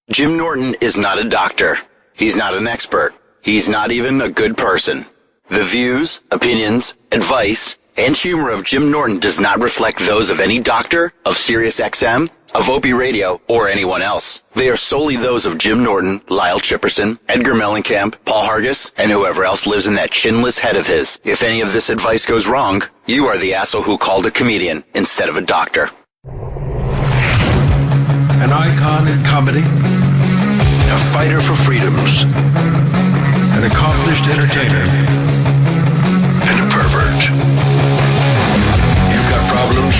Jim Norton is not a doctor. He's not an expert. He's not even a good person. The views, opinions, advice, and humor of Jim Norton does not reflect those of any doctor, of SiriusXM, of Opie Radio, or anyone else. They are solely those of Jim Norton, Lyle Chipperson, Edgar Mellencamp, Paul Hargis, and whoever else lives in that chinless head of his. If any of this advice goes wrong, you are the asshole who called a comedian instead of a doctor. An icon in comedy, a fighter for freedoms, an accomplished entertainer, and a pervert. You've got problems,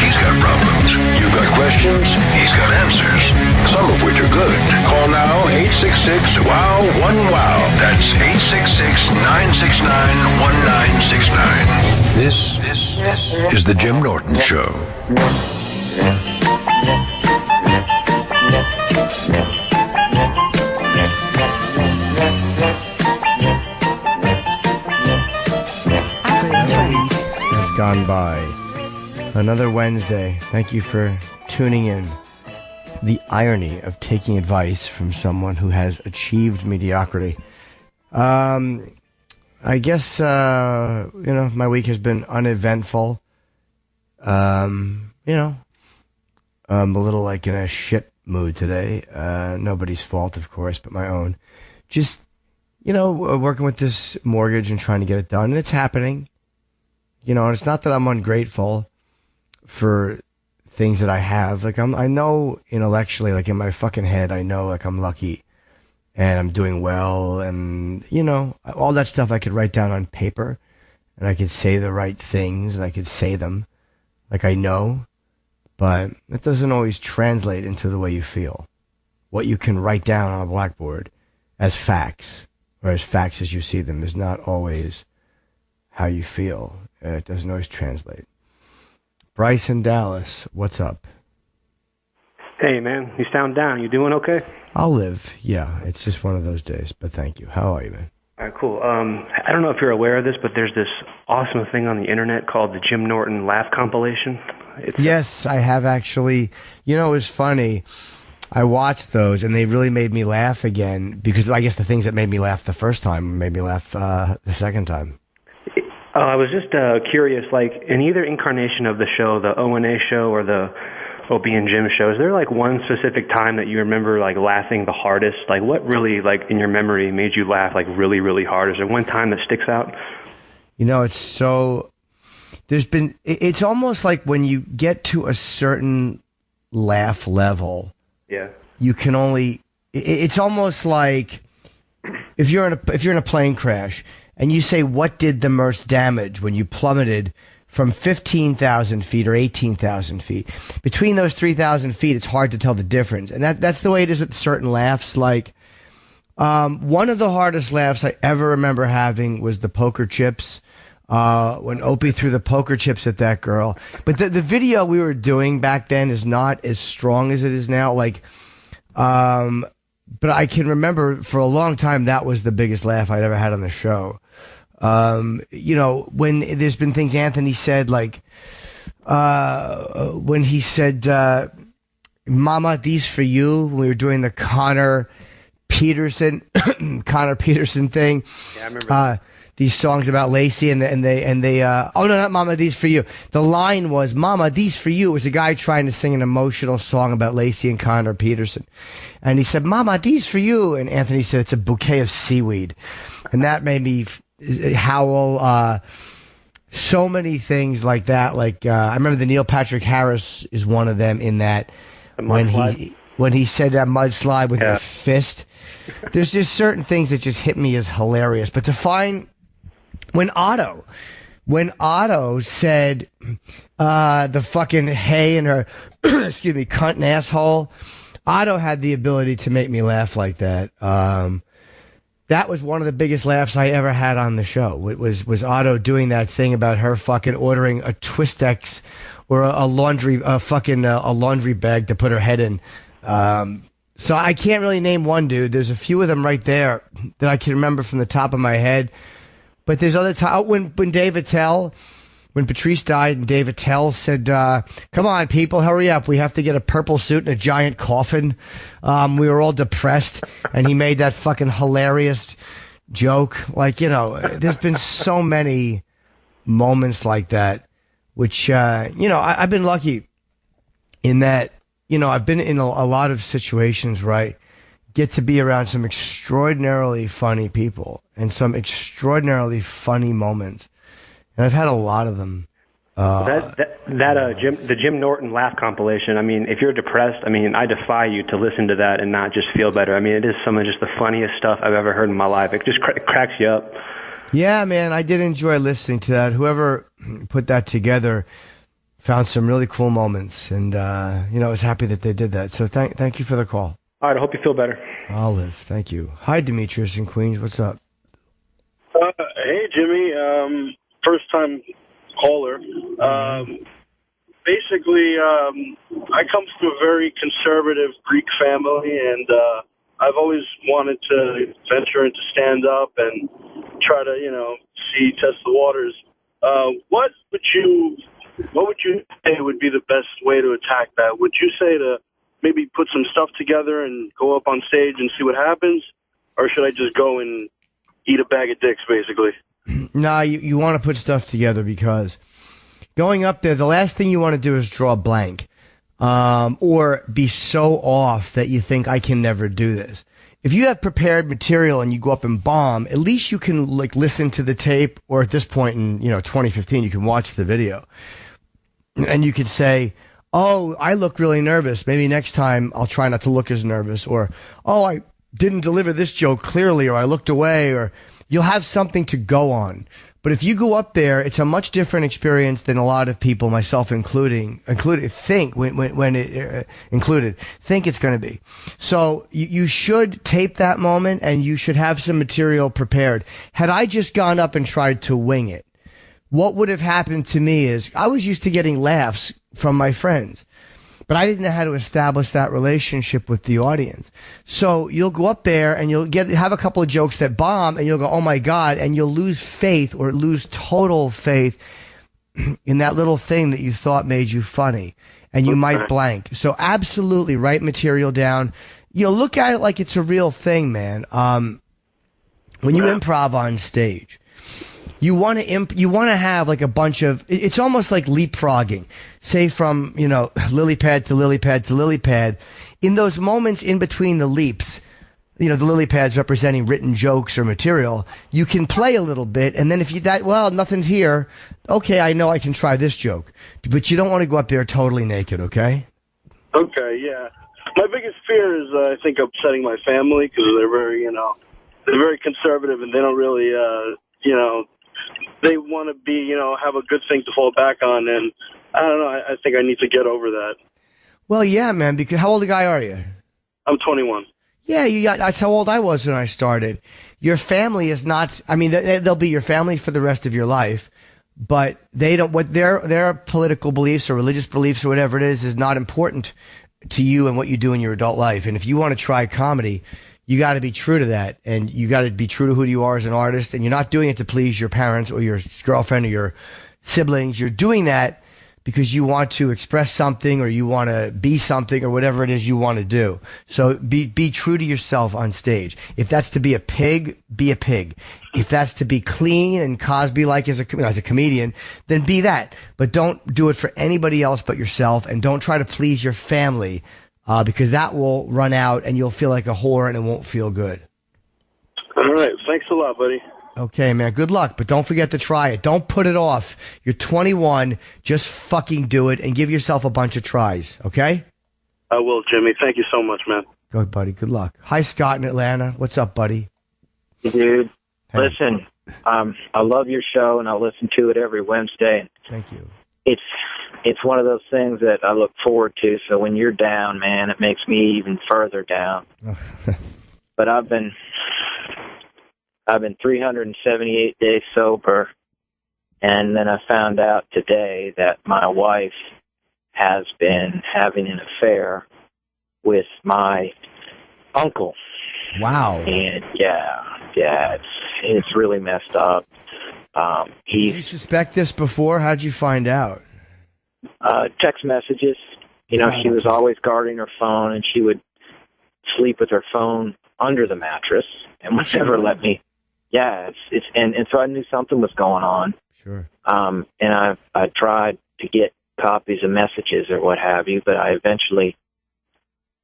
he's got problems. You've got questions, he's got answers, some of which are good. Call now, 866-WOW-1-WOW. That's 866-969-1969. This is the Jim Norton Show. Has gone by. Another Wednesday. Thank you for tuning in. The irony of taking advice from someone who has achieved mediocrity. I guess, my week has been uneventful. I'm a little like in a shit mood today. Nobody's fault, of course, but my own. Just, working with this mortgage and trying to get it done. And it's happening. And it's not that I'm ungrateful for things that I have. Like, I know intellectually, like in my fucking head, I know like I'm lucky and I'm doing well. And, all that stuff I could write down on paper and I could say the right things and I could say them like I know. But it doesn't always translate into the way you feel. What you can write down on a blackboard as facts, or as facts as you see them, is not always how you feel. It doesn't always translate. Bryce in Dallas, what's up? Hey, man, you sound down. You doing okay? I'll live. Yeah, it's just one of those days, but thank you. How are you, man? All right, cool. I don't know if you're aware of this, but there's this awesome thing on the internet called the Jim Norton Laugh Compilation. Yes, I have actually. It was funny. I watched those, and they really made me laugh again, because I guess the things that made me laugh the first time made me laugh the second time. I was just curious, like, in either incarnation of the show, the O&A show or the Opie and Jim show, is there, like, one specific time that you remember, like, laughing the hardest? Like, what really, like, in your memory made you laugh, like, really, really hard? Is there one time that sticks out? It's so... It's almost like when you get to a certain laugh level, yeah, you can only... It's almost like if you're in a plane crash... And you say, what did the most damage when you plummeted from 15,000 feet or 18,000 feet? Between those 3,000 feet, it's hard to tell the difference. And that's the way it is with certain laughs. Like, one of the hardest laughs I ever remember having was the poker chips, when Opie threw the poker chips at that girl. But the video we were doing back then is not as strong as it is now. Like, but I can remember for a long time that was the biggest laugh I'd ever had on the show. When there's been things Anthony said, like, when he said, Mama, these for you, when we were doing the Connor Peterson thing. Yeah, I remember. These songs about Lacey and they oh no, not Mama, these for you. The line was, Mama, these for you. It was a guy trying to sing an emotional song about Lacey and Connor Peterson. And he said, Mama, these for you. And Anthony said, it's a bouquet of seaweed. And that made me howl. So many things like that. Like, I remember the Neil Patrick Harris is one of them in that when he said that mudslide with a fist. There's just certain things that just hit me as hilarious. But to find when Otto said the fucking hay in her excuse me, cunt and asshole, Otto had the ability to make me laugh like that. That was one of the biggest laughs I ever had on the show. It was Otto doing that thing about her fucking ordering a Twistex or a laundry bag to put her head in. So I can't really name one, dude. There's a few of them right there that I can remember from the top of my head. But there's other times when Dave Attell when Patrice died and Dave Attell said, come on, people, hurry up. We have to get a purple suit and a giant coffin. We were all depressed. And he made that fucking hilarious joke. Like, you know, there's been so many moments like that, which, you know, I've been lucky in that, you know, I've been in a lot of situations where I get to be around some extraordinarily funny people and some extraordinarily funny moments. And I've had a lot of them. The Jim Norton laugh compilation. I mean, if you're depressed, I mean, I defy you to listen to that and not just feel better. I mean, it is some of just the funniest stuff I've ever heard in my life. It just cracks you up. Yeah, man, I did enjoy listening to that. Whoever put that together found some really cool moments, and you know, I was happy that they did that. So thank you for the call. All right, I hope you feel better. Olive, thank you. Hi, Demetrius in Queens. What's up? Hey, Jimmy. First time caller. Basically, I come from a very conservative Greek family, and I've always wanted to venture into stand-up and try to, you know, test the waters. What would you say would be the best way to attack that? Would you say to maybe put some stuff together and go up on stage and see what happens? Or should I just go and eat a bag of dicks, basically? Nah, you want to put stuff together, because going up there, the last thing you want to do is draw a blank, or be so off that you think, I can never do this. If you have prepared material and you go up and bomb, at least you can like listen to the tape, or at this point in, you know, 2015, you can watch the video and you could say, oh, I look really nervous. Maybe next time I'll try not to look as nervous, or, oh, I didn't deliver this joke clearly, or I looked away, or you'll have something to go on. But if you go up there, it's a much different experience than a lot of people, myself included, think it's going to be. So you should tape that moment, and you should have some material prepared. Had I just gone up and tried to wing it, what would have happened to me is I was used to getting laughs from my friends, but I didn't know how to establish that relationship with the audience. So you'll go up there and you'll have a couple of jokes that bomb, and you'll go, oh my God, and you'll lose faith, or lose total faith in that little thing that you thought made you funny, and you might blank. So absolutely write material down. You know, look at it like it's a real thing, man. When you improv on stage, you want to have like a bunch of, it's almost like leapfrogging, say from, you know, lily pad to lily pad to lily pad. In those moments in between the leaps, you know, the lily pads representing written jokes or material, you can play a little bit. And then if well, nothing's here. Okay, I know I can try this joke, but you don't want to go up there totally naked. Okay. Okay. Yeah. My biggest fear is, I think, upsetting my family, because they're very conservative, and they don't really, you know, they want to be, you know, have a good thing to fall back on, and I don't know. I think I need to get over that. Well, yeah, man. Because how old a guy are you? I'm 21. Yeah, that's how old I was when I started. Your family is not. I mean, they'll be your family for the rest of your life, but they don't. What their political beliefs or religious beliefs or whatever it is not important to you and what you do in your adult life. And if you want to try comedy, you got to be true to that, and you got to be true to who you are as an artist, and you're not doing it to please your parents or your girlfriend or your siblings. You're doing that because you want to express something, or you want to be something, or whatever it is you want to do. So be true to yourself on stage. If that's to be a pig, be a pig. If that's to be clean and Cosby-like as a comedian, then be that. But don't do it for anybody else but yourself, and don't try to please your family. Because that will run out, and you'll feel like a whore, and it won't feel good. All right. Thanks a lot, buddy. Okay, man. Good luck, but don't forget to try it. Don't put it off. You're 21. Just fucking do it, and give yourself a bunch of tries, okay? I will, Jimmy. Thank you so much, man. Go, buddy. Good luck. Hi, Scott in Atlanta. What's up, buddy? Dude, Hey. listen, I love your show, and I listen to it every Wednesday. Thank you. It's one of those things that I look forward to. So when you're down, man, it makes me even further down. But I've been 378 days sober, and then I found out today that my wife has been having an affair with my uncle. Wow. And yeah, it's really messed up. Did you suspect this before? How'd you find out? Text messages. You know, she was always guarding her phone, and she would sleep with her phone under the mattress and would never let me. Yeah, and so I knew something was going on. Sure. And I tried to get copies of messages or what have you, but I eventually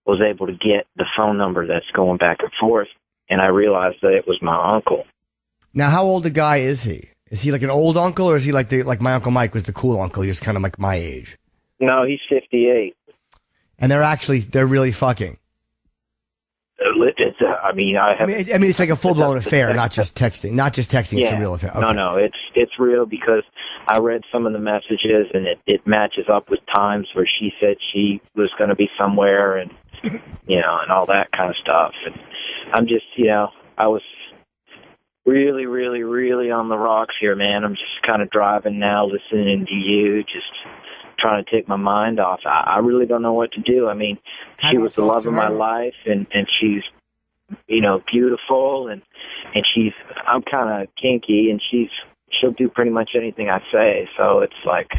was able to get the phone number that's going back and forth, and I realized that it was my uncle. Now, how old a guy is he? Is he like an old uncle, or is he like my Uncle Mike was the cool uncle? He was kind of like my age. No, he's 58. And they're really fucking. I mean, it's like a full-blown affair, not just texting. Yeah. It's a real affair. Okay. No, it's real, because I read some of the messages, and it matches up with times where she said she was going to be somewhere, and you know, and all that kind of stuff. And I'm just, you know, I was really, really, really on the rocks here, man. I'm just kind of driving now, listening to you, just trying to take my mind off. I really don't know what to do. I mean, she was the love of my life, and she's, you know, beautiful, and I'm kind of kinky, and she'll do pretty much anything I say. So it's like,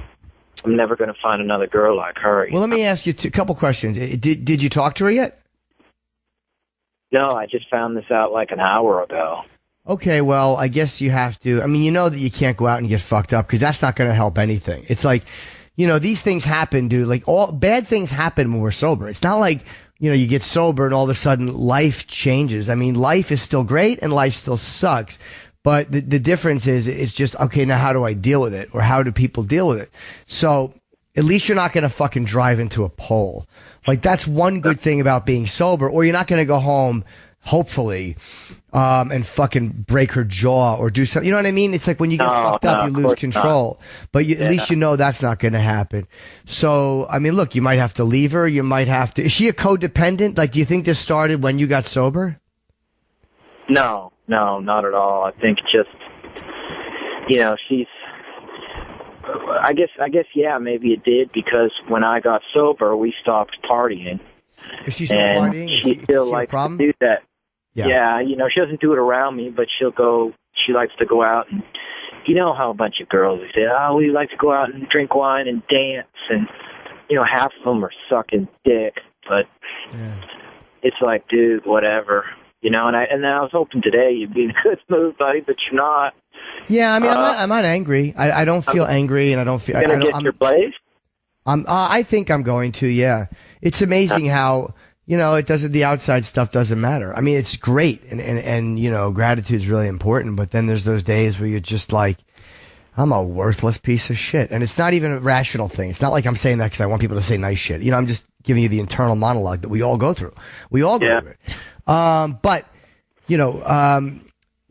I'm never going to find another girl like her. Well, let me ask you a couple questions. Did you talk to her yet? No, I just found this out like an hour ago. Okay, well, I guess you have to. I mean, you know that you can't go out and get fucked up, because that's not going to help anything. It's like, you know, these things happen, dude. Like, all bad things happen when we're sober. It's not like, you know, you get sober and all of a sudden life changes. I mean, life is still great and life still sucks. But the difference is, it's just, okay, now how do I deal with it? Or how do people deal with it? So at least you're not going to fucking drive into a pole. Like, that's one good thing about being sober. Or you're not going to go home, hopefully, and fucking break her jaw or do something. You know what I mean? It's like when you get fucked up, you lose control. But at least you know that's not going to happen. So, I mean, look, you might have to leave her. You might have to. Is she a codependent? Like, do you think this started when you got sober? No, not at all. I think just, you know, she's, I guess, yeah, maybe it did, because when I got sober, we stopped partying. Is she still partying? She still likes to do that. Yeah, you know, she doesn't do it around me, but she likes to go out, and you know how a bunch of girls, they say, oh, we like to go out and drink wine and dance, and, you know, half of them are sucking dick, but it's like, dude, whatever. You know, and I was hoping today you'd be in a good mood, buddy, but you're not. Yeah, I mean, I'm not angry. I don't feel angry, and I don't feel. Gonna get your place? I think I'm going to. Yeah, it's amazing how, you know, it doesn't. The outside stuff doesn't matter. I mean, it's great, and you know, gratitude's really important. But then there's those days where you're just like, I'm a worthless piece of shit, and it's not even a rational thing. It's not like I'm saying that because I want people to say nice shit. You know, I'm just giving you the internal monologue that we all go through. We all go through it. But, you know,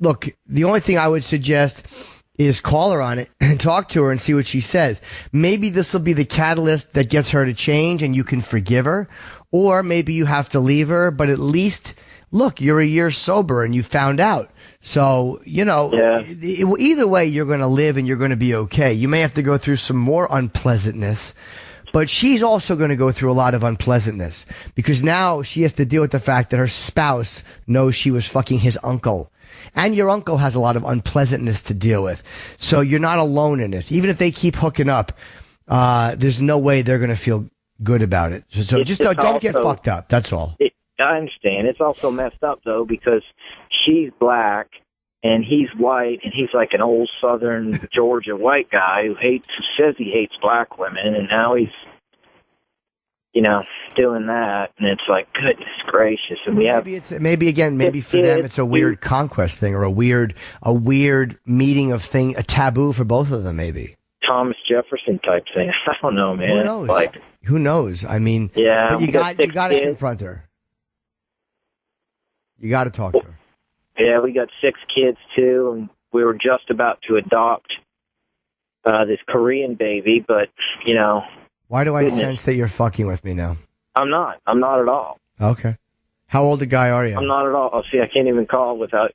look, the only thing I would suggest is call her on it and talk to her and see what she says. Maybe this will be the catalyst that gets her to change and you can forgive her. Or maybe you have to leave her, but at least, look, you're a year sober and you found out. So, you know, either way, you're going to live and you're going to be okay. You may have to go through some more unpleasantness. But she's also going to go through a lot of unpleasantness, because now she has to deal with the fact that her spouse knows she was fucking his uncle. And your uncle has a lot of unpleasantness to deal with. So you're not alone in it. Even if they keep hooking up, there's no way they're going to feel good about it. So just don't get fucked up. That's all. I understand. It's also messed up, though, because she's black and he's white, and he's like an old Southern Georgia white guy who says he hates black women, and now he's, you know, doing that, and it's like, goodness gracious. And maybe for them it's a weird conquest thing, or a weird meeting of thing, a taboo for both of them, maybe. Thomas Jefferson type thing. I don't know, man. Who knows? Who knows? I mean, but you got to confront her. You got to talk to her. Yeah, we got 6 kids, too, and we were just about to adopt this Korean baby, but, you know. Why do I sense that you're fucking with me now? I'm not. I'm not at all. Okay. How old a guy are you? I'm not at all. See, I can't even call without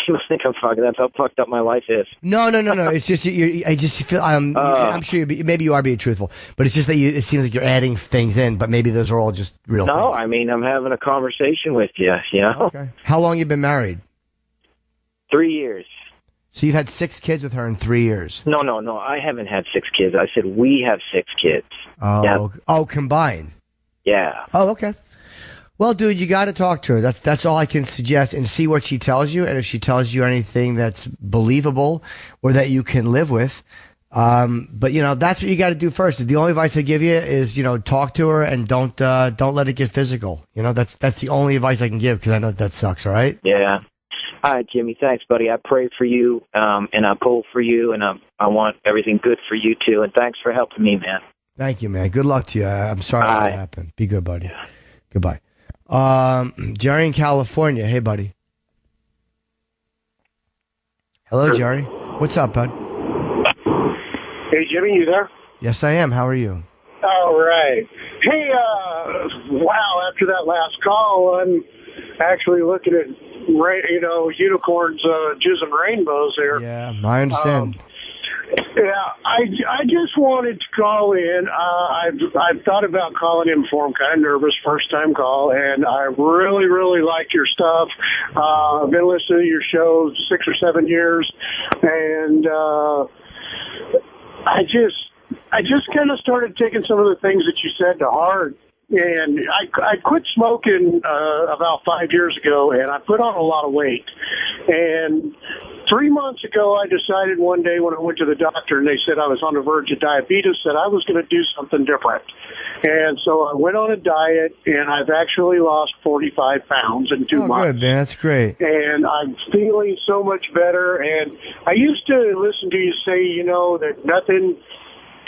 people think I'm fucking. That's how fucked up my life is. No. It's just I just feel I'm sure maybe you are being truthful, but it's just that it seems like you're adding things in, but maybe those are all just real things. No, I mean, I'm having a conversation with you. You know. Okay. How long you been married? 3 years. So you've had 6 kids with her in 3 years. No. I haven't had 6 kids. I said we have 6 kids. Oh, Yeah. oh, combined. Yeah. Oh, okay. Well, dude, you got to talk to her. That's all I can suggest, and see what she tells you. And if she tells you anything that's believable or that you can live with, but that's what you got to do first. The only advice I give you is, talk to her and don't let it get physical. That's the only advice I can give, because I know that sucks. All right. Yeah. All right, Jimmy. Thanks, buddy. I pray for you, and I pull for you, and I want everything good for you too. And thanks for helping me, man. Thank you, man. Good luck to you. I'm sorry that happened. Be good, buddy. Yeah. Goodbye. Jerry in California. Hey, buddy. Hello, Jerry. What's up, bud? Hey, Jimmy, you there? Yes, I am. How are you? All right. Hey, wow, after that last call, I'm actually looking at, unicorns, jizzing rainbows there. Yeah, I understand. I just wanted to call in. I've thought about calling in before. I'm kind of nervous, first time call, and I really, really like your stuff. I've been listening to your show 6 or 7 years, and I just kind of started taking some of the things that you said to heart. And I quit smoking about 5 years ago, and I put on a lot of weight. And 3 months ago, I decided one day when I went to the doctor and they said I was on the verge of diabetes, that I was going to do something different. And so I went on a diet, and I've actually lost 45 pounds in 2 months. Oh, good, man. That's great. And I'm feeling so much better. And I used to listen to you say, that nothing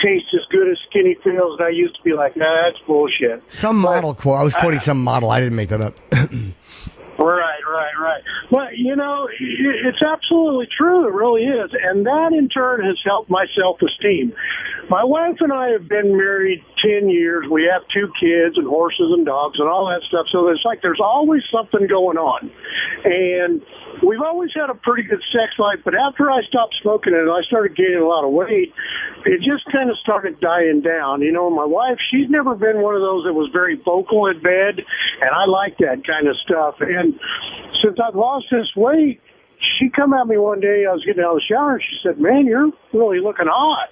tastes as good as skinny feels, and I used to be like, nah, that's bullshit. Some model quote. I was quoting some model. I didn't make that up. Right. But, it's absolutely true. It really is. And that, in turn, has helped my self-esteem. My wife and I have been married 10 years. We have 2 kids and horses and dogs and all that stuff. So it's like there's always something going on. And we've always had a pretty good sex life. But after I stopped smoking and I started gaining a lot of weight, it just kind of started dying down. My wife, she's never been one of those that was very vocal in bed, and I like that kind of stuff. And since I've lost this weight, she come at me one day, I was getting out of the shower, and she said, man, you're really looking hot,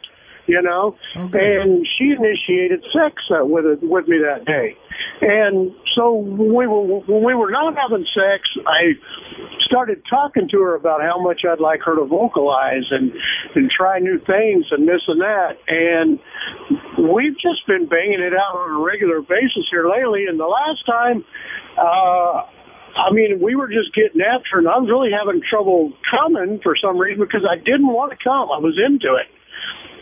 Okay. And she initiated sex with me that day. And so when we were not having sex, I started talking to her about how much I'd like her to vocalize and try new things and this and that. And we've just been banging it out on a regular basis here lately. And the last time, we were just getting after it, and I was really having trouble coming for some reason because I didn't want to come. I was into it.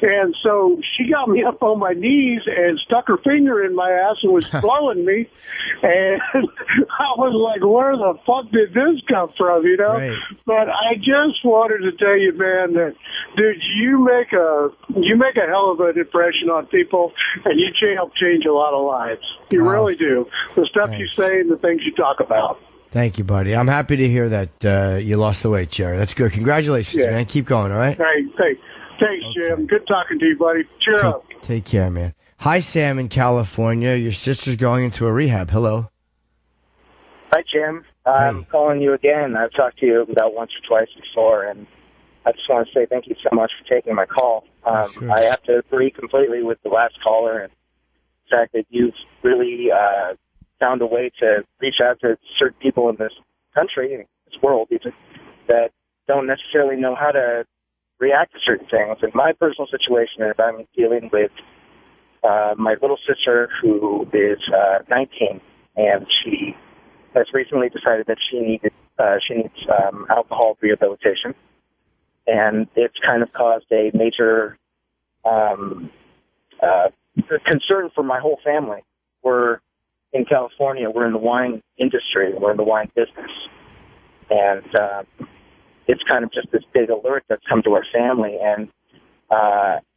And so she got me up on my knees and stuck her finger in my ass and was blowing me. And I was like, where the fuck did this come from, Right. But I just wanted to tell you, man, that, dude, you make a hell of an impression on people, and you help change a lot of lives. You really do. The stuff you say and the things you talk about. Thank you, buddy. I'm happy to hear that you lost the weight, Jerry. That's good. Congratulations, man. Keep going, all right? Thanks, Jim. Good talking to you, buddy. Cheer up. Take care, man. Hi, Sam in California. Your sister's going into a rehab. Hello. Hi, Jim. I'm calling you again. I've talked to you about once or twice before, and I just want to say thank you so much for taking my call. Sure. I have to agree completely with the last caller and the fact that you've really found a way to reach out to certain people in this country, this world, even, that don't necessarily know how to react to certain things. In my personal situation, I'm dealing with my little sister who is 19, and she has recently decided that she needs alcohol rehabilitation, and it's kind of caused a major concern for my whole family. We're in California. We're in the wine industry. We're in the wine business, and it's kind of just this big alert that's come to our family. And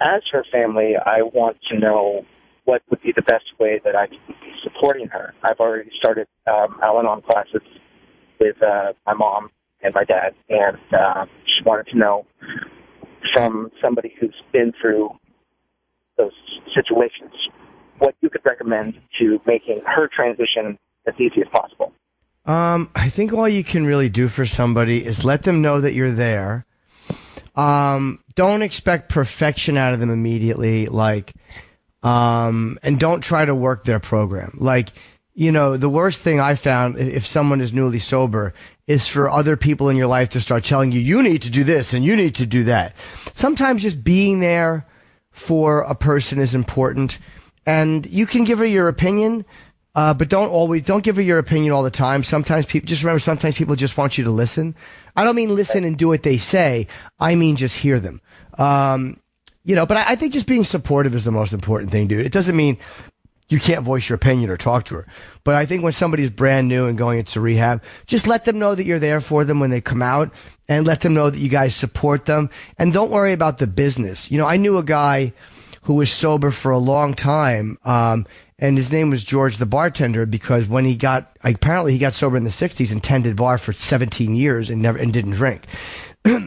as her family, I want to know what would be the best way that I could be supporting her. I've already started Al-Anon classes with my mom and my dad, and she wanted to know from somebody who's been through those situations what you could recommend to making her transition as easy as possible. I think all you can really do for somebody is let them know that you're there, Don't expect perfection out of them immediately. And don't try to work their program. The worst thing I found if someone is newly sober is for other people in your life to start telling you, you need to do this and you need to do that. Sometimes just being there for a person is important, and you can give her your opinion, but don't give her your opinion all the time. Sometimes people just want you to listen. I don't mean listen and do what they say. I mean just hear them. But I think just being supportive is the most important thing, dude. It doesn't mean you can't voice your opinion or talk to her. But I think when somebody's brand new and going into rehab, just let them know that you're there for them when they come out, and let them know that you guys support them. And don't worry about the business. I knew a guy who was sober for a long time, and his name was George the bartender, because when apparently he got sober in the 60s and tended bar for 17 years and didn't drink.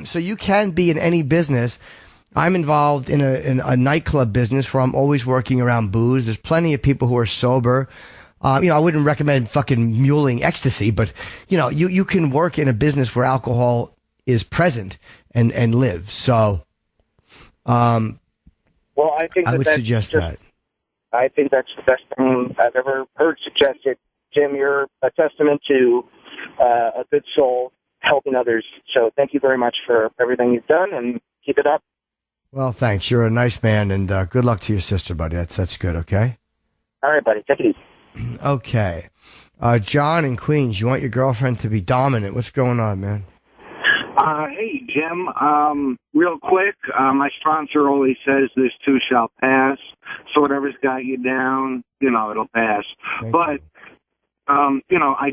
So you can be in any business. I'm involved in a nightclub business where I'm always working around booze. There's plenty of people who are sober. I wouldn't recommend fucking muling ecstasy, but you can work in a business where alcohol is present and live. So, well, I think I would suggest that. I think that's the best thing I've ever heard suggested. Jim, you're a testament to a good soul helping others. So thank you very much for everything you've done, and keep it up. Well, thanks. You're a nice man, and good luck to your sister, buddy. That's good, okay? All right, buddy. Take it easy. Okay. John in Queens, you want your girlfriend to be dominant. What's going on, man? Hey, Jim. Real quick, my sponsor always says this too shall pass. So whatever's got you down, it'll pass. But I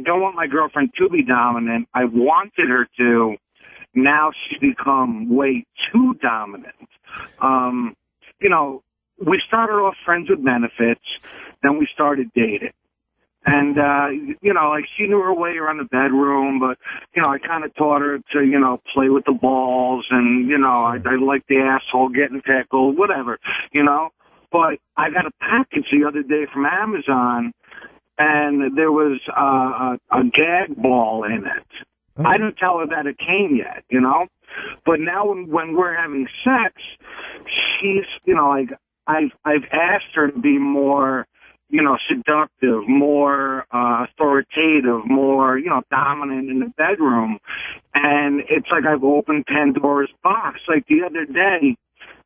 don't want my girlfriend to be dominant. I wanted her to. Now she's become way too dominant. We started off friends with benefits, then we started dating. And, she knew her way around the bedroom, but, I kind of taught her to, play with the balls and, I like the asshole getting tickled, whatever, But I got a package the other day from Amazon, and there was a gag ball in it. Oh. I didn't tell her that it came yet, But now when we're having sex, she's, I've asked her to be more, seductive, more authoritative, more, dominant in the bedroom. And it's like I've opened Pandora's box. Like the other day,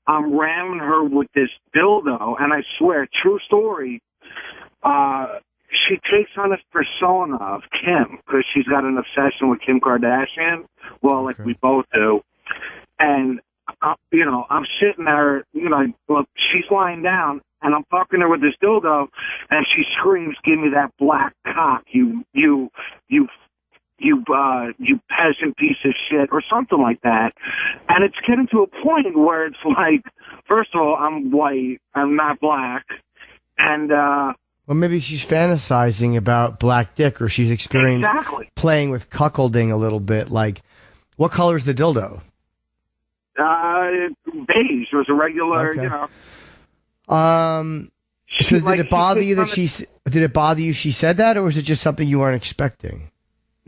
I'm ramming her with this dildo, and I swear, true story, she takes on this persona of Kim, because she's got an obsession with Kim Kardashian. Well, like we both do. And, I'm sitting there, look, she's lying down, and I'm fucking her with this dildo, and she screams, "Give me that black cock, you peasant piece of shit," or something like that. And it's getting to a point where it's like, first of all, I'm white, I'm not black, and, well, maybe she's fantasizing about black dick, or she's experiencing playing with cuckolding a little bit. Like, what color is the dildo? Beige. It was a regular, okay. So did it bother you that she said that, or was it just something you weren't expecting?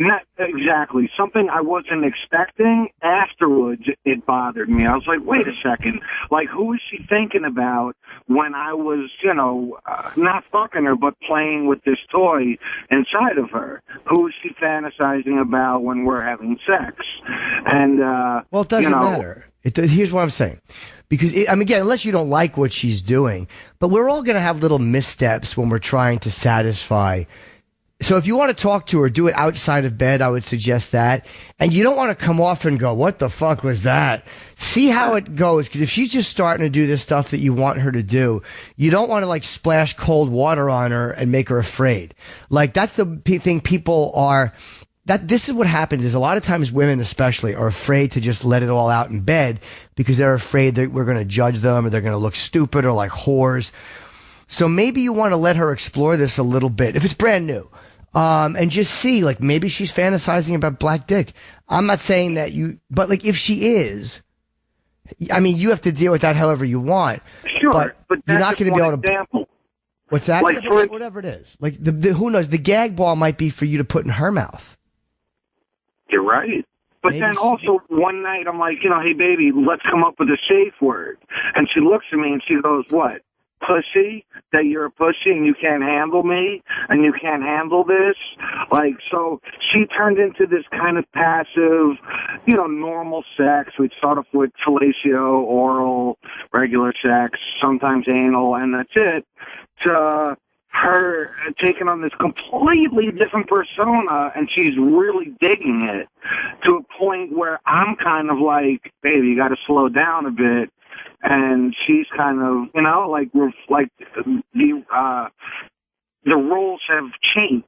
Not exactly. Something I wasn't expecting. Afterwards, it bothered me. I was like, wait a second. Like, who is she thinking about when I was, not fucking her, but playing with this toy inside of her? Who is she fantasizing about when we're having sex? And, well, it doesn't matter. Here's what I'm saying. Because, again, unless you don't like what she's doing, but we're all going to have little missteps when we're trying to satisfy. So if you want to talk to her, do it outside of bed. I would suggest that. And you don't want to come off and go, "What the fuck was that?" See how it goes. Because if she's just starting to do this stuff that you want her to do, you don't want to splash cold water on her and make her afraid. That's the thing people are. This is what happens is a lot of times women especially are afraid to just let it all out in bed because they're afraid that we're going to judge them or they're going to look stupid or like whores. So maybe you want to let her explore this a little bit if it's brand new. And just see, maybe she's fantasizing about black dick. I'm not saying that but if she is, you have to deal with that however you want. Sure, but you're not going to be able to. Example. What's that? Whatever it is. Who knows? The gag ball might be for you to put in her mouth. You're right. But then also one night I'm like, hey baby, let's come up with a safe word. And she looks at me and she goes, what? Pussy? That you're a pussy and you can't handle me and you can't handle this? Like, so she turned into this kind of passive, normal sex. We'd start off with fellatio, oral, regular sex, sometimes anal, and that's it, to her taking on this completely different persona, and she's really digging it to a point where I'm kind of like, baby, you got to slow down a bit. And she's kind of, the roles have changed.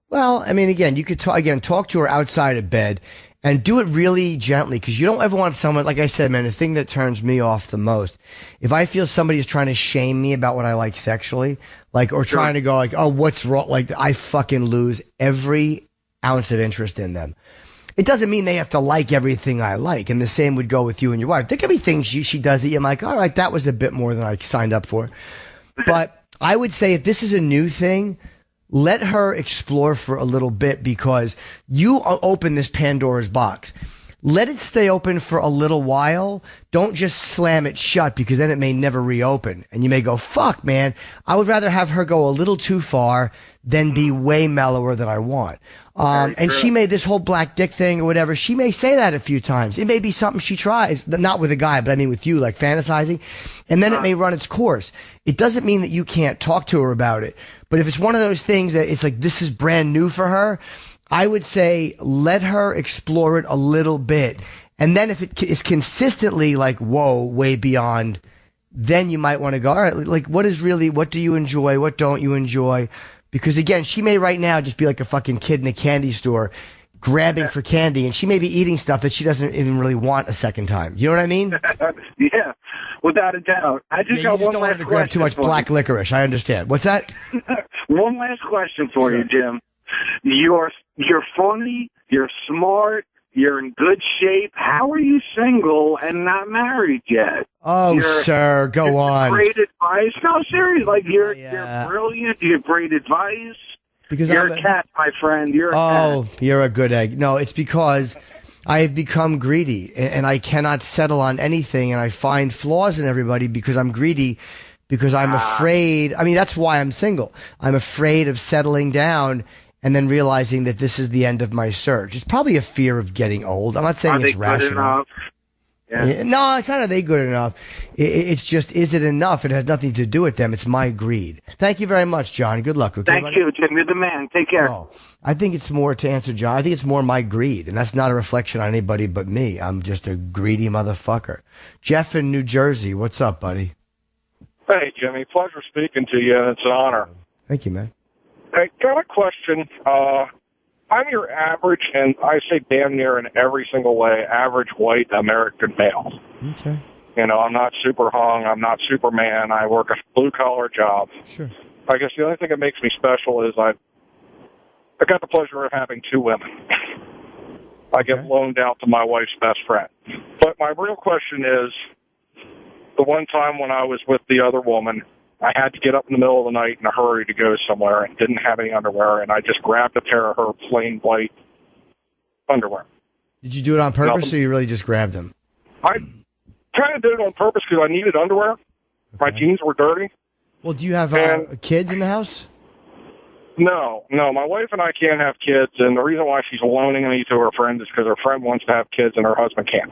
Well, I mean, again, you could talk to her outside of bed and do it really gently, because you don't ever want someone, like I said, man, the thing that turns me off the most, if I feel somebody is trying to shame me about what I like sexually, or trying to go like, oh, what's wrong? I fucking lose every ounce of interest in them. It doesn't mean they have to like everything I like. And the same would go with you and your wife. There could be things she does that you're like, all right, that was a bit more than I signed up for. But I would say if this is a new thing, let her explore for a little bit, because you open this Pandora's box. Let it stay open for a little while. Don't just slam it shut, because then it may never reopen. And you may go, fuck, man, I would rather have her go a little too far than be way mellower than I want. And she may, this whole black dick thing or whatever, she may say that a few times. It may be something she tries, not with a guy, but I mean with you, like fantasizing. And then it may run its course. It doesn't mean that you can't talk to her about it. But if it's one of those things that it's like, this is brand new for her, I would say let her explore it a little bit. And then if it is consistently like, whoa, way beyond, then you might want to go, all right, like what do you enjoy? What don't you enjoy? Because again, she may right now just be like a fucking kid in a candy store grabbing for candy, and she may be eating stuff that she doesn't even really want a second time. You know what I mean? Yeah, without a doubt. I just got one last question. You just don't want to grab too much black licorice. I understand. What's that? One last question for you, Jim. You're funny, you're smart, you're in good shape. How are you single and not married yet? Oh, sir, go on. Great advice. No, seriously, you're brilliant. You have great advice. Because you're a cat, my friend. You're a cat. Oh, you're a good egg. No, it's because I have become greedy, and I cannot settle on anything, and I find flaws in everybody because I'm greedy. Because I'm afraid. I mean, that's why I'm single. I'm afraid of settling down and then realizing that this is the end of my search. It's probably a fear of getting old. I'm not saying it's rational. Good enough? Yeah. No, it's not. Are they good enough? It's just, is it enough? It has nothing to do with them. It's my greed. Thank you very much, John. Good luck. Okay, Thank you, Jim. You're the man. Take care. Oh, I think it's more, to answer John, I think it's more my greed, and that's not a reflection on anybody but me. I'm just a greedy motherfucker. Jeff in New Jersey, what's up, buddy? Hey, Jimmy. Pleasure speaking to you, and it's an honor. Thank you, man. Hey, got a question. I'm your average, and I say damn near in every single way, average white American male. Okay. I'm not super hung. I'm not Superman. I work a blue-collar job. Sure. I guess the only thing that makes me special is I got the pleasure of having two women. I get loaned out to my wife's best friend. But my real question is, the one time when I was with the other woman, I had to get up in the middle of the night in a hurry to go somewhere and didn't have any underwear, and I just grabbed a pair of her plain white underwear. Did you do it on purpose, or you really just grabbed them? I kind of did it on purpose because I needed underwear. Okay. My jeans were dirty. Well, do you have kids in the house? No. My wife and I can't have kids, and the reason why she's loaning me to her friend is because her friend wants to have kids and her husband can't.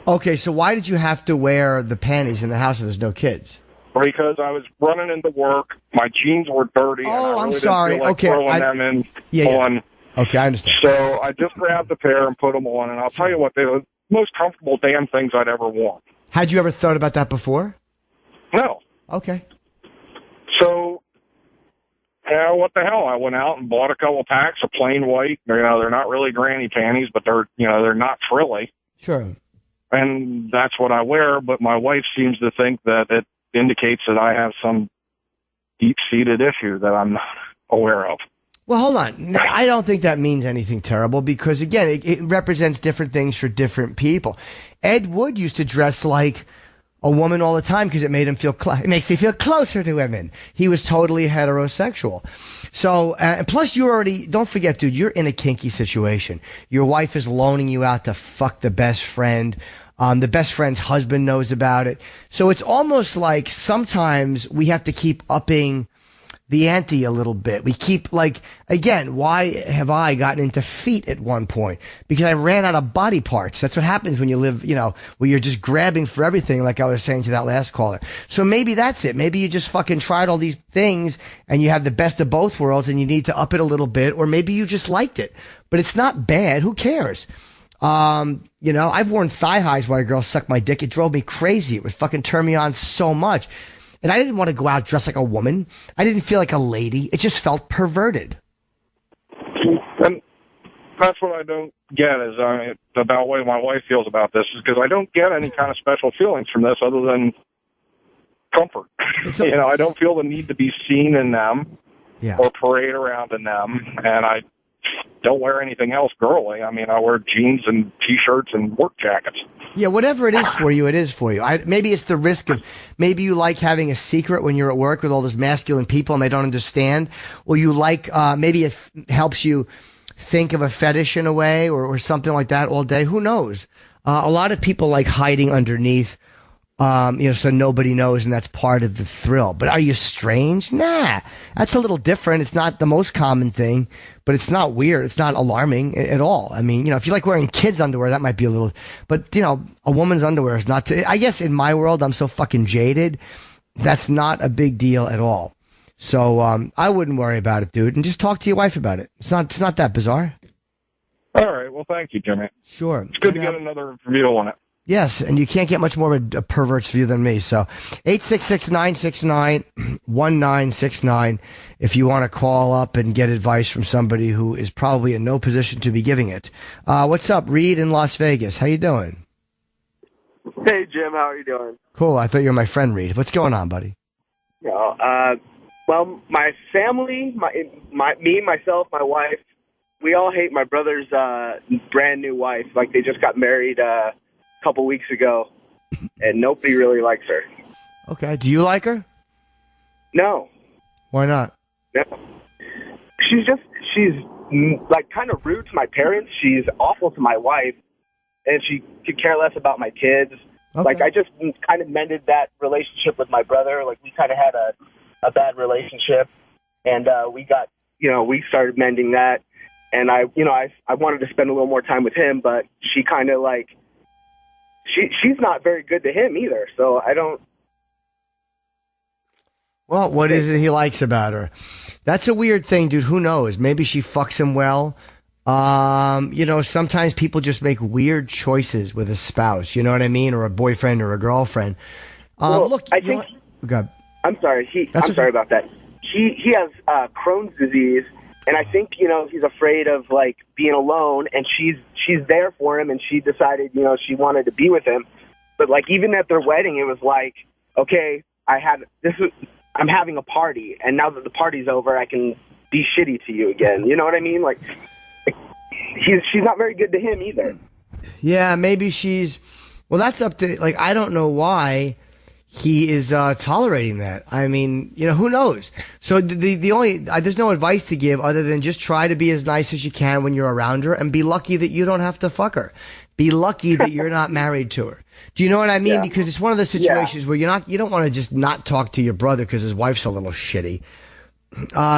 Okay, so why did you have to wear the panties in the house if there's no kids? Because I was running into work, my jeans were dirty. Oh, and I really I'm sorry. Didn't feel like throwing them in on. Okay, I understand. So I just grabbed a pair and put them on, and I'll tell you what, they were the most comfortable damn things I'd ever worn. Had you ever thought about that before? No. Okay. So, what the hell? I went out and bought a couple packs of plain white. They're not really granny panties, but they're not frilly. Sure. And that's what I wear, but my wife seems to think that it indicates that I have some deep-seated issue that I'm not aware of. Well, hold on. I don't think that means anything terrible because, again, it represents different things for different people. Ed Wood used to dress like a woman all the time because it made him feel it makes me feel closer to women. He was totally heterosexual. So, and plus you already, don't forget, dude, you're in a kinky situation. Your wife is loaning you out to fuck the best friend. The best friend's husband knows about it. So it's almost like sometimes we have to keep upping the ante a little bit. We keep again, why have I gotten into feet at one point? Because I ran out of body parts. That's what happens when you live, where you're just grabbing for everything, like I was saying to that last caller. So maybe that's it. Maybe you just fucking tried all these things and you have the best of both worlds and you need to up it a little bit, or maybe you just liked it. But it's not bad. Who cares? I've worn thigh highs while a girl sucked my dick. It drove me crazy. It would fucking turn me on so much. And I didn't want to go out dressed like a woman. I didn't feel like a lady. It just felt perverted. And that's what I don't get is about the way my wife feels about this, is because I don't get any kind of special feelings from this other than comfort. I don't feel the need to be seen in them or parade around in them. And I don't wear anything else girly. I mean, I wear jeans and T-shirts and work jackets. Yeah, whatever it is for you, it is for you. Maybe it's the risk of, maybe you like having a secret when you're at work with all those masculine people and they don't understand. Or you like, maybe it helps you think of a fetish in a way or something like that all day. Who knows? A lot of people like hiding underneath, so nobody knows, and that's part of the thrill. But are you strange? Nah, that's a little different. It's not the most common thing, but it's not weird. It's not alarming at all. I mean, if you like wearing kids' underwear, that might be a little, but a woman's underwear is not, I guess in my world, I'm so fucking jaded. That's not a big deal at all. So, I wouldn't worry about it, dude, and just talk to your wife about it. It's not that bizarre. All right. Well, thank you, Jimmy. Sure. It's good to get another view on it. Yes, and you can't get much more of a pervert's view than me. So 866-969-1969 if you want to call up and get advice from somebody who is probably in no position to be giving it. What's up, Reed in Las Vegas? How you doing? Hey, Jim. How are you doing? Cool. I thought you were my friend, Reed. What's going on, buddy? Well, my family, me, myself, my wife, we all hate my brother's brand new wife. Like, they just got married couple weeks ago, and nobody really likes her. Okay. Do you like her? No. Why not? No. She's like kind of rude to my parents. She's awful to my wife, and she could care less about my kids. Okay. Like, I just kind of mended that relationship with my brother. Like, we kind of had a bad relationship, and we started mending that. And I wanted to spend a little more time with him, but she kind of like, she's not very good to him either, so I don't... Well, what is it he likes about her? That's a weird thing, dude. Who knows? Maybe she fucks him well. Sometimes people just make weird choices with a spouse, you know what I mean? Or a boyfriend or a girlfriend. Look, I think... God. I'm sorry. Sorry about that. He has Crohn's disease, and I think, he's afraid of, like, being alone, and she's there for him, and she decided, she wanted to be with him. But, like, even at their wedding, it was like, okay, I'm having a party, and now that the party's over, I can be shitty to you again. You know what I mean? Like she's not very good to him either. Yeah, maybe well, that's up to, like, I don't know why he is tolerating that. I mean, who knows? So the only, there's no advice to give other than just try to be as nice as you can when you're around her, and be lucky that you don't have to fuck her. Be lucky that you're not married to her. Do you know what I mean? Yeah. Because it's one of those situations where you don't want to just not talk to your brother because his wife's a little shitty.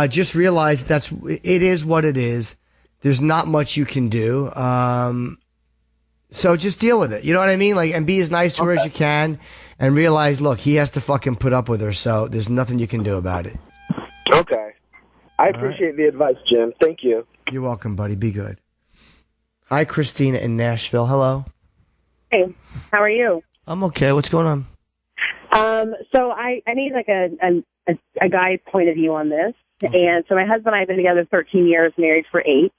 Just realize it is what it is. There's not much you can do. So just deal with it. You know what I mean? Like, and be as nice to her as you can, and realize, look, he has to fucking put up with her, so there's nothing you can do about it. Okay. I appreciate the advice, Jim. Thank you. You're welcome, buddy. Be good. Hi, Christina in Nashville. Hello. Hey, how are you? I'm okay. What's going on? So I need like a guy's point of view on this. And so my husband and I have been together 13 years, married for 8.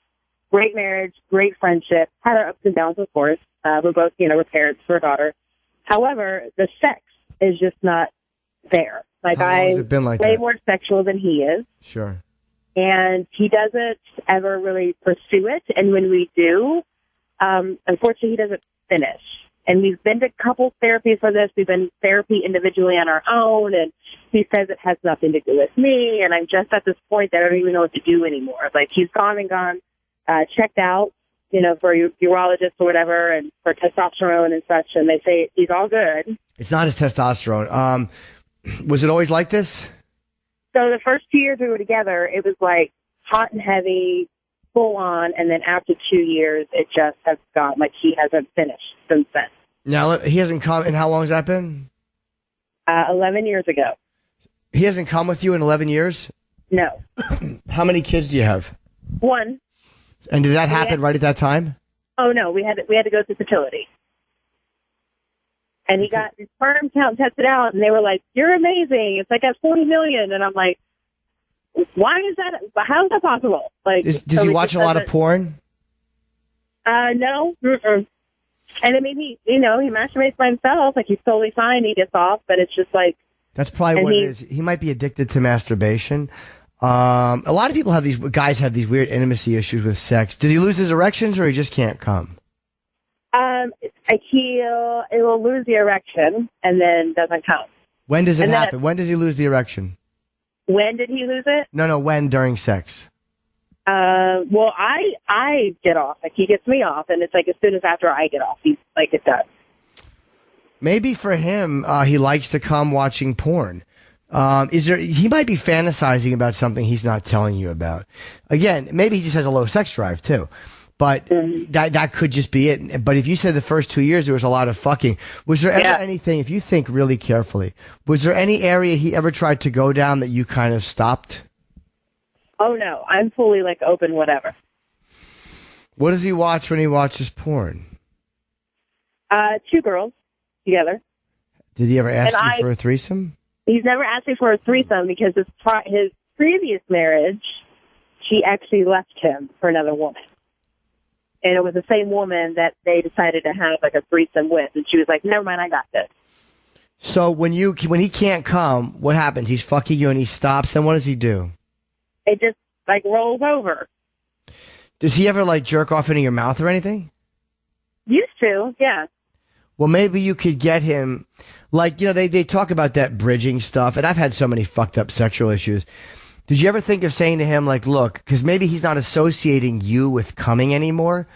Great marriage, great friendship, had our ups and downs, of course. We're both, we're parents for a daughter. However, the sex is just not there. Like, How long has it been like way that? more sexual than he is. Sure. And he doesn't ever really pursue it. And when we do, unfortunately, he doesn't finish. And we've been to couples therapy for this. We've been therapy individually on our own. And he says it has nothing to do with me. And I'm just at this point that I don't even know what to do anymore. Like, he's gone, checked out, for urologist or whatever, and for testosterone and such. And they say he's all good. It's not his testosterone. Was it always like this? So the first 2 years we were together, it was like hot and heavy, full on. And then after 2 years, it just has gone, like, he hasn't finished since then. Now, he hasn't come, and how long has that been? 11 years ago. He hasn't come with you in 11 years? No. How many kids do you have? One. And did that happen right at that time? Oh, no. We had to go to fertility. And he got his sperm count tested out, and they were like, "You're amazing. It's like at 40 million." And I'm like, why is that? How is that possible? Like, Does he watch a lot of porn? No. Mm-mm. And it made me, he masturbates by himself. Like, he's totally fine. He gets off, but it's just like. That's probably what it is. He might be addicted to masturbation. A lot of people guys have these weird intimacy issues with sex. Does he lose his erections, or he just can't come? It will lose the erection and then doesn't come. When does it happen? When does he lose the erection? When did he lose it? No, when during sex? Well, I get off. Like, he gets me off, and it's like as soon as after I get off, he's like, it's done. Maybe for him, he likes to come watching porn. He might be fantasizing about something he's not telling you about. Again, maybe he just has a low sex drive too. But that could just be it. But if you said the first 2 years there was a lot of fucking, was there ever anything, if you think really carefully, was there any area he ever tried to go down that you kind of stopped? Oh, no. I'm fully, like, open, whatever. What does he watch when he watches porn? 2 girls together. Did he ever ask you for a threesome? He's never asked me for a threesome because his previous marriage, she actually left him for another woman. And it was the same woman that they decided to have like a threesome with. And she was like, never mind, I got this. So when he can't come, what happens? He's fucking you and he stops. Then what does he do? It just like rolls over. Does he ever like jerk off into your mouth or anything? Used to, yeah. Well, maybe you could get him, like, they talk about that bridging stuff. And I've had so many fucked up sexual issues. Did you ever think of saying to him, like, look, because maybe he's not associating you with coming anymore.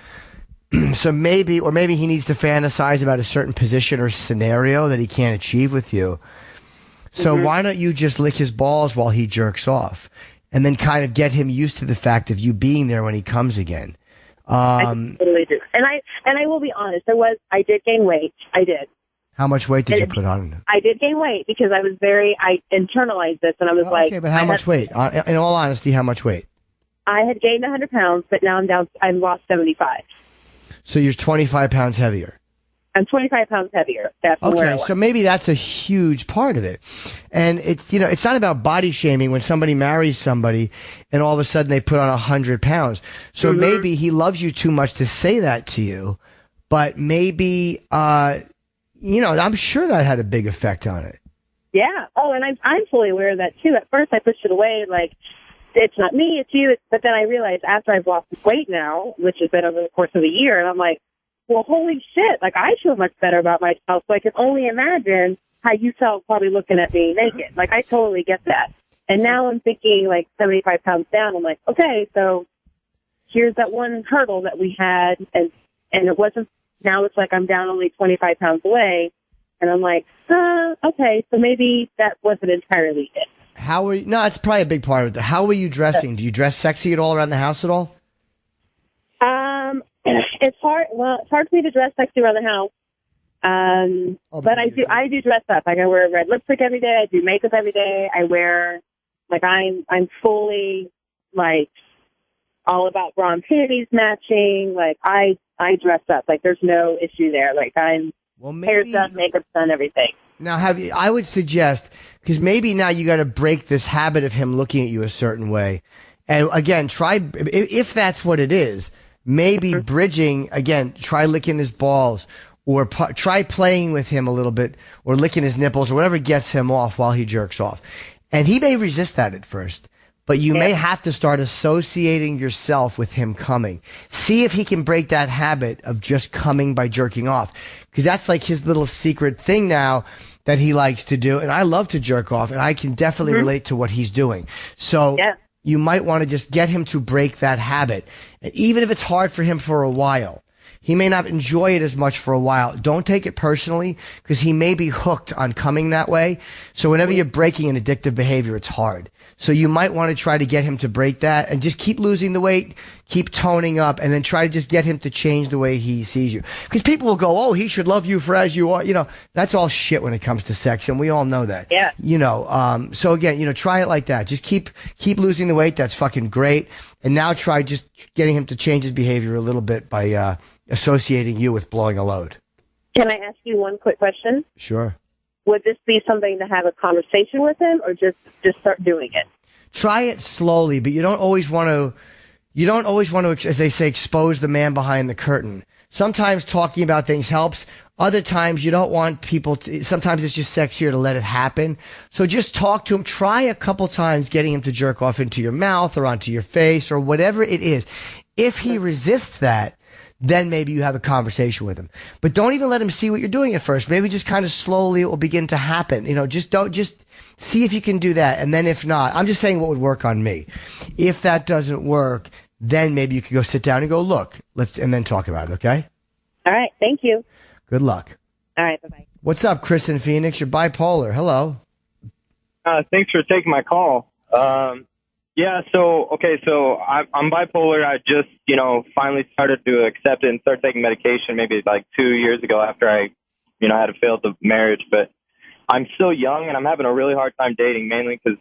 So maybe he needs to fantasize about a certain position or scenario that he can't achieve with you. So why don't you just lick his balls while he jerks off and then kind of get him used to the fact of you being there when he comes again? I totally do. And I will be honest, I did gain weight. I did. How much weight did you put on? I did gain weight because I internalized this and I was like. Okay, but how much weight? In all honesty, how much weight? I had gained 100 pounds, but now I've lost 75. So you're 25 pounds heavier. I'm 25 pounds heavier. That's where I was. So maybe that's a huge part of it. And it's not about body shaming when somebody marries somebody and all of a sudden they put on 100 pounds. So maybe he loves you too much to say that to you, but maybe, I'm sure that had a big effect on it. Yeah. Oh, and I'm fully aware of that too. At first I pushed it away like, it's not me, it's you. But then I realized after I've lost weight now, which has been over the course of a year, and I'm like, well, holy shit, like I feel much better about myself. So I can only imagine how you felt probably looking at me naked. Like I totally get that. And now I'm thinking like 75 pounds down. I'm like, okay, so here's that one hurdle that we had. And it wasn't, now it's like I'm down only 25 pounds away. And I'm like, okay, so maybe that wasn't entirely it. No, it's probably a big part of it. How were you dressing? Do you dress sexy at all around the house at all? It's hard. Well, it's hard for me to dress sexy around the house. But I do dress up. Like I wear red lipstick every day. I do makeup every day. I wear, like I'm fully like all about bra and panties matching. Like I dress up. Like there's no issue there. Like hair's done, makeup's done, everything. Now, I would suggest, because maybe now you got to break this habit of him looking at you a certain way. And again, try, if that's what it is, maybe bridging, again, try licking his balls or try playing with him a little bit or licking his nipples or whatever gets him off while he jerks off. And he may resist that at first, but you may have to start associating yourself with him coming. See if he can break that habit of just coming by jerking off, because that's like his little secret thing now that he likes to do. And I love to jerk off, and I can definitely relate to what he's doing. So you might want to just get him to break that habit. And even if it's hard for him for a while, he may not enjoy it as much for a while. Don't take it personally, because he may be hooked on coming that way. So whenever you're breaking an addictive behavior, it's hard. So you might want to try to get him to break that and just keep losing the weight, keep toning up, and then try to just get him to change the way he sees you. Because people will go, oh, he should love you for as you are. You know, that's all shit when it comes to sex, and we all know that. Yeah. You know, so again, you know, try it like that. Just keep losing the weight. That's fucking great. And now try just getting him to change his behavior a little bit by associating you with blowing a load. Can I ask you one quick question? Sure. Would this be something to have a conversation with him, or just start doing it? Try it slowly, but you don't always want to, as they say, expose the man behind the curtain. Sometimes talking about things helps. Other times you don't want people to, sometimes it's just sexier to let it happen. So just talk to him. Try a couple times getting him to jerk off into your mouth or onto your face or whatever it is. If he resists that, then maybe you have a conversation with him. But don't even let him see what you're doing at first. Maybe just kind of slowly it will begin to happen. You know, just see if you can do that. And then if not, I'm just saying what would work on me. If that doesn't work, then maybe you can go sit down and go, look, and then talk about it, okay? All right. Thank you. Good luck. All right. Bye-bye. What's up, Chris in Phoenix? You're bipolar. Hello. Thanks for taking my call. So I'm bipolar. I just, finally started to accept it and start taking medication maybe like 2 years ago after I, had a failed marriage. But I'm still young and I'm having a really hard time dating, mainly because,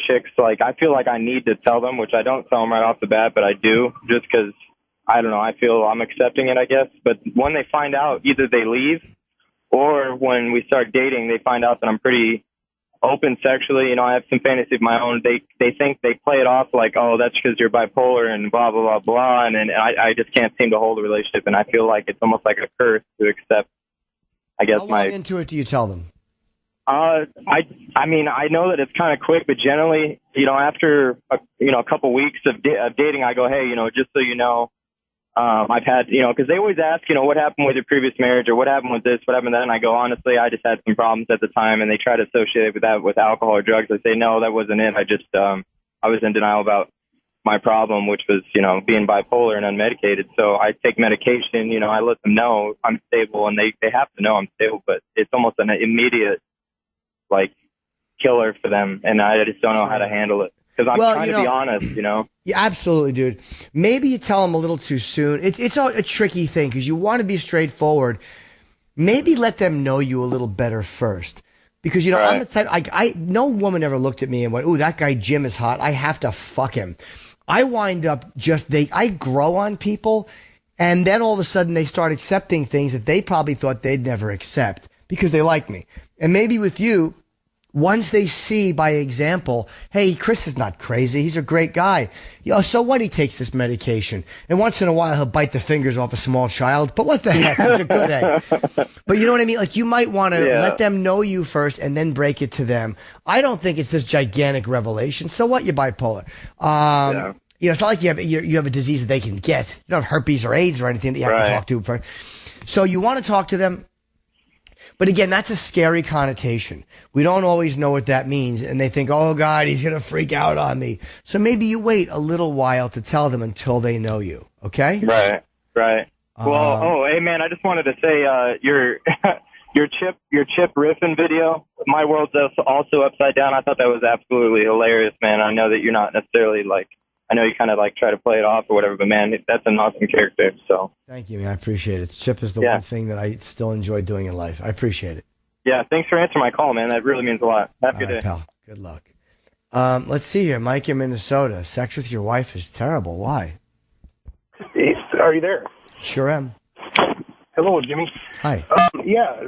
chicks, like, I feel like I need to tell them, which I don't tell them right off the bat, but I do just because, I don't know, I feel I'm accepting it, I guess. But when they find out, either they leave or when we start dating, they find out that I'm pretty open sexually. I have some fantasy of my own. They think they play it off like, oh, that's because you're bipolar and blah, blah, blah, blah. And I just can't seem to hold a relationship. And I feel like it's almost like a curse to accept, I guess. How long into it do you tell them? I know that it's kind of quick, but generally, after, a couple weeks of dating, I go, hey, just so you know, I've had, because they always ask, what happened with your previous marriage or what happened with this, what happened with that? And I go, honestly, I just had some problems at the time. And they try to associate with that with alcohol or drugs. I say, no, that wasn't it. I just, I was in denial about my problem, which was, being bipolar and unmedicated. So I take medication, I let them know I'm stable and they have to know I'm stable, but it's almost an immediate, like, killer for them. And I just don't know how to handle it. Because I'm trying to be honest, Yeah, absolutely, dude. Maybe you tell them a little too soon. It's a tricky thing because you want to be straightforward. Maybe let them know you a little better first. Because, right. I'm the type, no woman ever looked at me and went, ooh, that guy Jim is hot. I have to fuck him. I wind up I grow on people, and then all of a sudden they start accepting things that they probably thought they'd never accept because they like me. And maybe with you, once they see by example, hey, Chris is not crazy. He's a great guy. So what? He takes this medication. And once in a while, he'll bite the fingers off a small child. But what the heck? He's a good egg. But you know what I mean? Like, you might want to let them know you first and then break it to them. I don't think it's this gigantic revelation. So what? You're bipolar. It's not like you have a disease that they can get. You don't have herpes or AIDS or anything that you have to talk to first. So you want to talk to them. But again, that's a scary connotation. We don't always know what that means. And they think, oh, God, he's going to freak out on me. So maybe you wait a little while to tell them until they know you. Okay? Right. Well, hey, man, I just wanted to say your Chip riffing video, My World's Also Upside Down, I thought that was absolutely hilarious, man. I know that you're not necessarily I know you kind of try to play it off or whatever, but man, that's an awesome character. So thank you, man. I appreciate it. Chip is the one thing that I still enjoy doing in life. I appreciate it. Yeah, thanks for answering my call, man. That really means a lot. Have a good day, pal. Good luck. Let's see here, Mike in Minnesota. Sex with your wife is terrible. Why? Are you there? Sure am. Hello, Jimmy. Hi.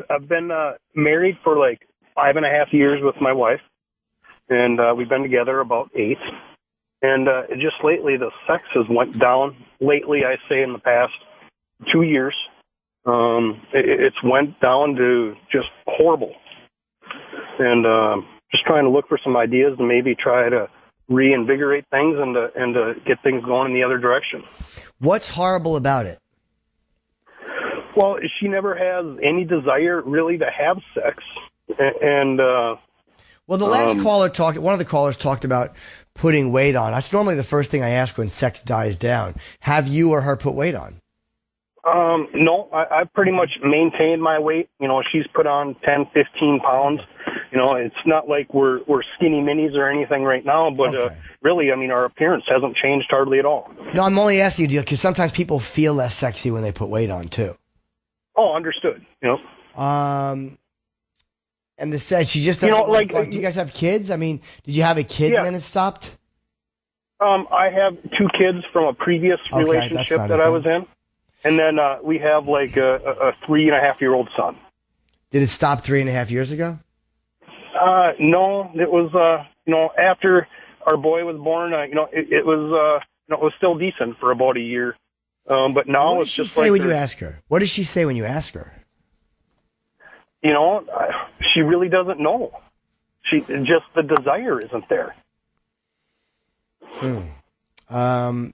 I've been married for 5.5 years with my wife, and we've been together about 8. And just lately, the sex has went down. Lately, I say in the past 2 years, it's went down to just horrible. And just trying to look for some ideas and maybe try to reinvigorate things and to get things going in the other direction. What's horrible about it? Well, she never has any desire really to have sex, and well, the last one of the callers talked about putting weight on. That's normally the first thing I ask when sex dies down. Have you or her put weight on? No, I've pretty much maintained my weight. You know, she's put on 10, 15 pounds. You know, it's not like we're skinny minis or anything right now, but really, I mean, our appearance hasn't changed hardly at all. No, I'm only asking you because sometimes people feel less sexy when they put weight on too. Oh, understood. You know. And they said she just doesn't want to fuck. Do you guys have kids? I mean, did you have a kid and then it stopped? I have 2 kids from a previous relationship that I was in. And then we have like a 3.5-year-old son. Did it stop 3.5 years ago? No, it was, after our boy was born, it was still decent for about a year. But now it's just like. What does she say when you ask her? What does she say when you ask her? You know, she really doesn't know. The desire isn't there. And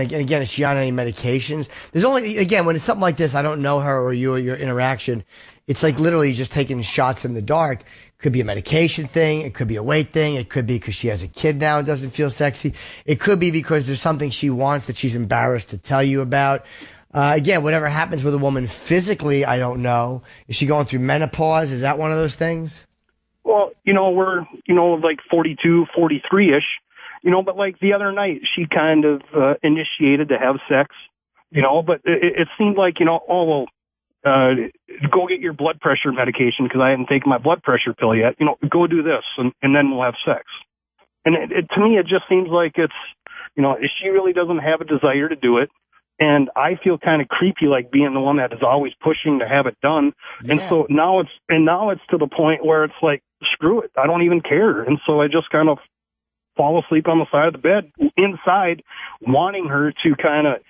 again, is she on any medications? There's only, again, when it's something like this, I don't know her or you or your interaction. It's like literally just taking shots in the dark. Could be a medication thing. It could be a weight thing. It could be because she has a kid now and doesn't feel sexy. It could be because there's something she wants that she's embarrassed to tell you about. Again, whatever happens with a woman physically, I don't know. Is she going through menopause? Is that one of those things? Well, we're, like 42, 43-ish. But like the other night, she kind of initiated to have sex, but it seemed like, go get your blood pressure medication because I hadn't taken my blood pressure pill yet. Go do this and then we'll have sex. And to me, it just seems like it's, she really doesn't have a desire to do it. And I feel kind of creepy, like being the one that is always pushing to have it done. Yeah. And so now it's to the point where it's like, screw it. I don't even care. And so I just kind of fall asleep on the side of the bed inside, wanting her to kind of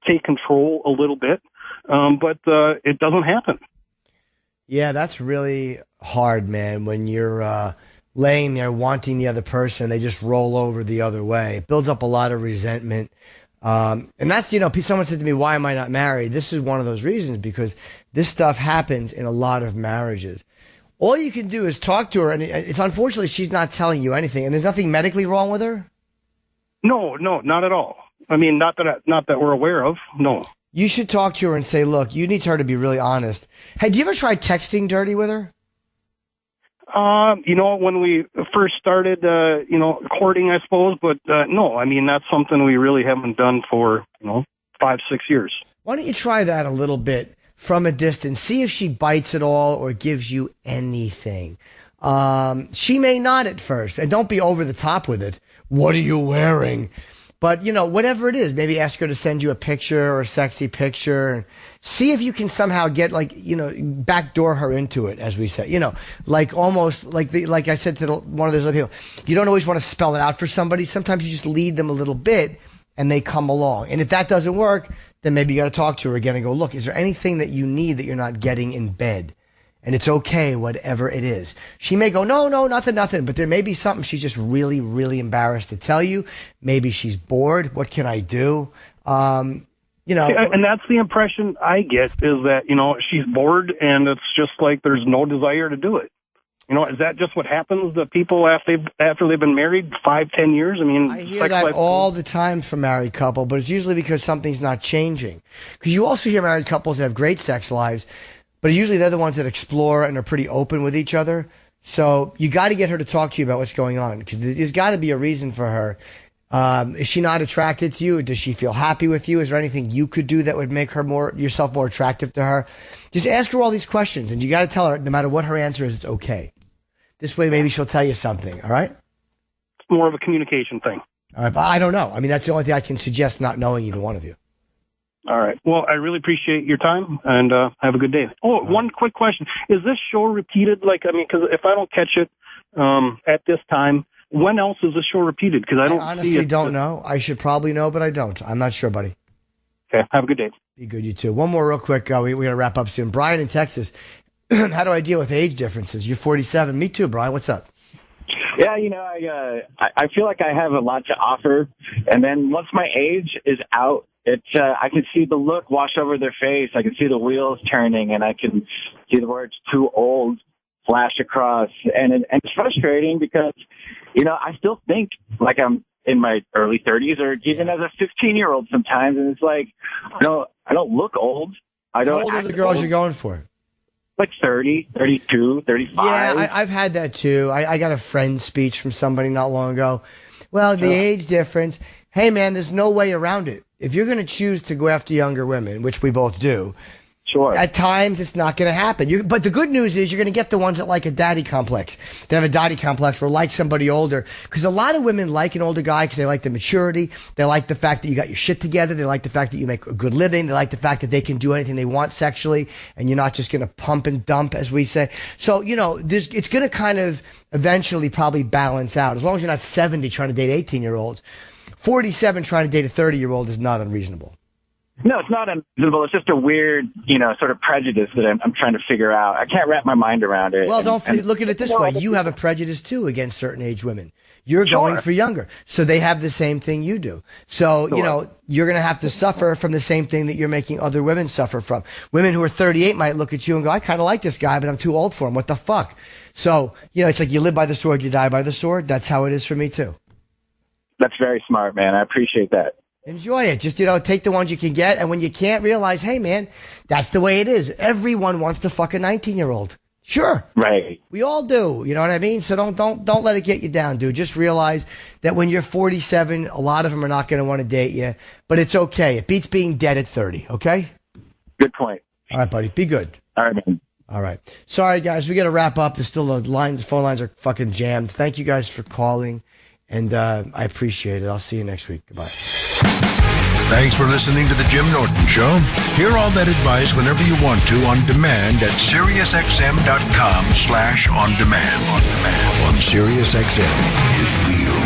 take control a little bit. But it doesn't happen. Yeah, that's really hard, man, when you're laying there wanting the other person and they just roll over the other way. It builds up a lot of resentment. And that's, someone said to me, why am I not married? This is one of those reasons, because this stuff happens in a lot of marriages. All you can do is talk to her, and it's unfortunately she's not telling you anything, and there's nothing medically wrong with her? No, not at all. I mean, not that we're aware of, no. You should talk to her and say, look, you need her to be really honest. Hey, do you ever try texting dirty with her? When we first started, courting, I suppose, but no, I mean, that's something we really haven't done for, 5-6 years. Why don't you try that a little bit from a distance? See if she bites at all or gives you anything. She may not at first, and don't be over the top with it. What are you wearing? But, whatever it is, maybe ask her to send you a picture or a sexy picture and see if you can somehow get backdoor her into it, as we say, almost like I said to one of those other people, you don't always want to spell it out for somebody. Sometimes you just lead them a little bit and they come along. And if that doesn't work, then maybe you got to talk to her again and go, look, is there anything that you need that you're not getting in bed? And it's okay, whatever it is. She may go, no, nothing. But there may be something she's just really, really embarrassed to tell you. Maybe she's bored. What can I do? And that's the impression I get, is that, she's bored and it's just like there's no desire to do it. Is that just what happens to people after they've been married 5-10 years? I mean, I hear that all the time from married couple, but it's usually because something's not changing. Because you also hear married couples that have great sex lives, but usually they're the ones that explore and are pretty open with each other. So you got to get her to talk to you about what's going on, because there's got to be a reason for her. Is she not attracted to you? Does she feel happy with you? Is there anything you could do that would make her yourself more attractive to her? Just ask her all these questions, and you got to tell her, no matter what her answer is, it's okay. This way, maybe she'll tell you something. All right? It's more of a communication thing. All right, but I don't know. I mean, that's the only thing I can suggest, not knowing either one of you. All right. Well, I really appreciate your time, and have a good day. Oh, one quick question. Is this show repeated? Because if I don't catch it at this time, when else is this show repeated? Because I honestly don't know. I should probably know, but I don't. I'm not sure, buddy. Okay. Have a good day. Be good, you too. One more real quick. We got to wrap up soon. Brian in Texas. How do I deal with age differences? You're 47. Me too, Brian. What's up? Yeah, I feel like I have a lot to offer, and then once my age is out, I can see the look wash over their face. I can see the wheels turning, and I can see the words "too old" flash across, and it's frustrating because, I still think like I'm in my early 30s, or even as a 15-year-old sometimes, and it's like, I don't look old. I don't. How old are the girls you're going for? Like 30, 32, 35. Yeah, I've had that too. I got a friend speech from somebody not long ago. Well, the age difference. Hey, man, there's no way around it. If you're going to choose to go after younger women, which we both do, sure. At times it's not going to happen. But the good news is you're going to get the ones that like a daddy complex. They have a daddy complex or like somebody older. Because a lot of women like an older guy because they like the maturity. They like the fact that you got your shit together. They like the fact that you make a good living. They like the fact that they can do anything they want sexually and you're not just going to pump and dump, as we say. So, it's going to kind of eventually probably balance out. As long as you're not 70 trying to date 18-year-olds. 47 trying to date a 30-year-old is not unreasonable. No, it's not unreasonable. It's just a weird, sort of prejudice that I'm trying to figure out. I can't wrap my mind around it. Well, look at it this way. You have a prejudice, too, against certain age women. You're going for younger. So they have the same thing you do. So, you're going to have to suffer from the same thing that you're making other women suffer from. Women who are 38 might look at you and go, I kind of like this guy, but I'm too old for him. What the fuck? So, it's like you live by the sword, you die by the sword. That's how it is for me, too. That's very smart, man. I appreciate that. Enjoy it. Just, take the ones you can get. And when you can't, realize, hey, man, that's the way it is. Everyone wants to fuck a 19-year-old. Sure. Right. We all do. You know what I mean? So don't let it get you down, dude. Just realize that when you're 47, a lot of them are not going to want to date you. But it's okay. It beats being dead at 30. Okay? Good point. All right, buddy. Be good. All right, man. All right. Sorry, guys. We got to wrap up. There's still the phone lines are fucking jammed. Thank you guys for calling. And I appreciate it. I'll see you next week. Goodbye. Thanks for listening to The Jim Norton Show. Hear all that advice whenever you want to on demand at SiriusXM.com/on-demand. On SiriusXM is real.